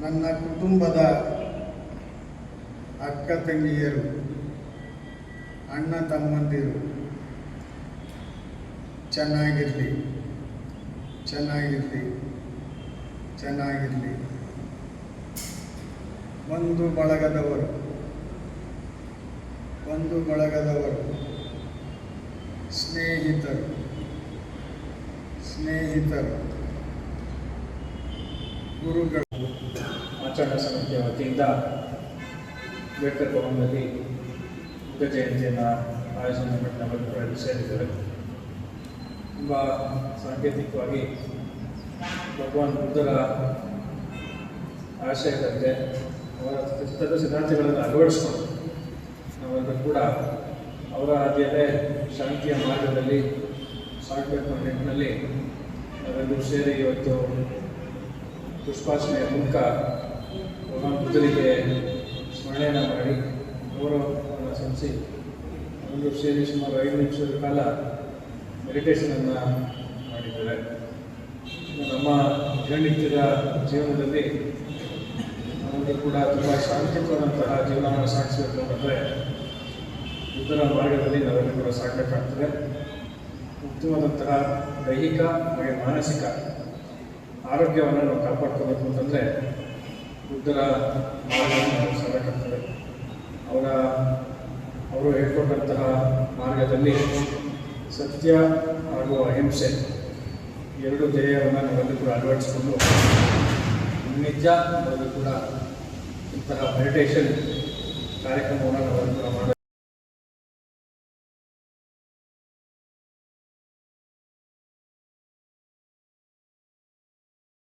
ನನ್ನ ಕುಟುಂಬದ ಅಕ್ಕ ತಂಗಿಯರು, ಅಣ್ಣ ತಮ್ಮಂದಿರು ಚೆನ್ನಾಗಿರಲಿ, ಚೆನ್ನಾಗಿರಲಿ, ಚೆನ್ನಾಗಿರಲಿ. ಒಂದು ಬಳಗದವರು ಸ್ನೇಹಿತರು ಗುರುಗಳು. ಆಚರಣಾ ಸಮಿತಿಯ ವತಿಯಿಂದ ಅಂಬೇಡ್ಕರ್ ಭವನದಲ್ಲಿ ಬುದ್ಧ ಜಯಂತಿಯನ್ನು ಆಯೋಜನೆ ಮಾಡಿ ನಾವೆಲ್ಲರೂ ಸೇರಿದ್ದೇವೆ. ತುಂಬ ಸಾಂಕೇತಿಕವಾಗಿ ಭಗವಾನ್ ಬುದ್ಧರ ಆಶಯದಂತೆ ಅವರ ಸಿದ್ಧಾಂತಗಳನ್ನು ಅಳವಡಿಸಿಕೊಂಡು ನಾವೆಲ್ಲರೂ ಕೂಡ ಅವರ ಹಾದಿಯಲ್ಲೇ ಶಾಂತಿಯ ಮಾರ್ಗದಲ್ಲಿ ಸಾಗಬೇಕು ಅನ್ನೋ ನಿಟ್ಟಿನಲ್ಲಿ ನಾವೆಲ್ಲರೂ ಸೇರಿ ಇವತ್ತು ಪುಷ್ಪಾರ್ಚನೆಯ ಮೂಲಕ ಭಗವಾನ್ ಬುದ್ಧರಿಗೆ ಸ್ಮರಣೆಯನ್ನು ಮಾಡಿ ಗೌರವವನ್ನು ಸಲ್ಲಿಸಿ ಒಂದು ಸೇರಿ ಸುಮಾರು 5 ನಿಮಿಷದ ಕಾಲ ಮೆಡಿಟೇಷನನ್ನು ಮಾಡಿದ್ದೇವೆ. ನಮ್ಮ ದಿನನಿತ್ಯದ ಜೀವನದಲ್ಲಿ ನಮಗೆ ಕೂಡ ತುಂಬ ಶಾಂತಿಯುತವಾದಂತಹ ಜೀವನವನ್ನು ಸಾಗಿಸಬೇಕು ಅಂತಂದರೆ ಬುದ್ಧರ ಮಾರ್ಗದಲ್ಲಿ ನಾವೆಲ್ಲ ಕೂಡ ಸಾಗಬೇಕಾಗ್ತದೆ. ಉತ್ತಮವಾದಂತಹ ದೈಹಿಕ ಹಾಗೆ ಮಾನಸಿಕ ಆರೋಗ್ಯವನ್ನು ನಾವು ಕಾಪಾಡ್ಕೋಬೇಕು ಅಂತಂದರೆ ಬುದ್ಧರ ಮಾರ್ಗವನ್ನು ನಾವು ಸಾಗಬೇಕಾಗ್ತದೆ. ಅವರು ಹೇಳ್ಕೊಟ್ಟಂತಹ ಮಾರ್ಗದಲ್ಲಿ ಸತ್ಯ ಹಾಗೂ ಅಹಿಂಸೆ ಎರಡು ಧ್ಯೇಯವನ್ನು ನಾವೆಲ್ಲರೂ ಕೂಡ ಅಳವಡಿಸಿಕೊಂಡು ನಿಜ ನಾವೆಲ್ಲರೂ ಕೂಡ ಇಂತಹ ಮೆಡಿಟೇಷನ್ ಕಾರ್ಯಕ್ರಮವನ್ನು ನಾವೆಲ್ಲರೂ ಕೂಡ